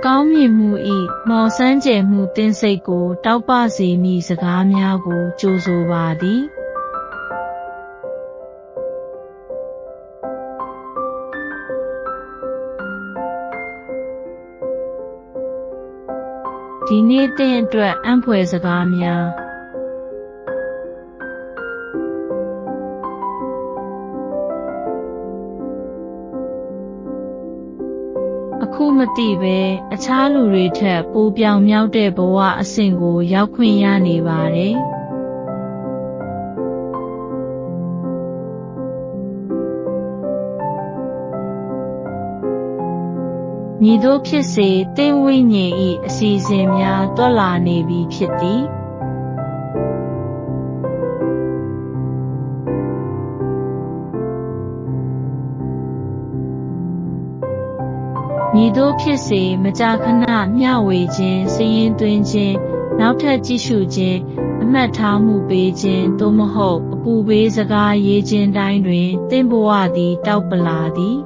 ကောင်းမြင်မှု၏မော်စမ်းကြယ်မှုသင်းစိတ်ကိုတောက်ပစေမည့်စကားများကိုကြိုဆိုပါသည်ဒီနေ့သင်အတွက်အံ့ဖွယ်စကားများအခုမသိပဲအခြားလူတွေထက်ပိုပြောင်မြောက်တဲ့ဘဝအဆင့်ကိုရောက်ခွင့်ရနေပါတယ်မည်သို့ဖြစ်စေသင်ဝိညာဉ်၏အစီအစဉ်များတွက်လာနေပြီဖြစ်သည်မည်သို့ဖြစ်စေမကြာခဏမျှဝေခြင်းစာရင်းသွင်းခြင်းနောက်ထပ်ကြည့်ရှုခြင်းအမှတ်ထားမှုပေးခြင်းသို့မဟုတ်အပူပေးစကားရေးခြင်းတိုင်းတွင်သင်ဘဝသည်တောက်ပလာသည်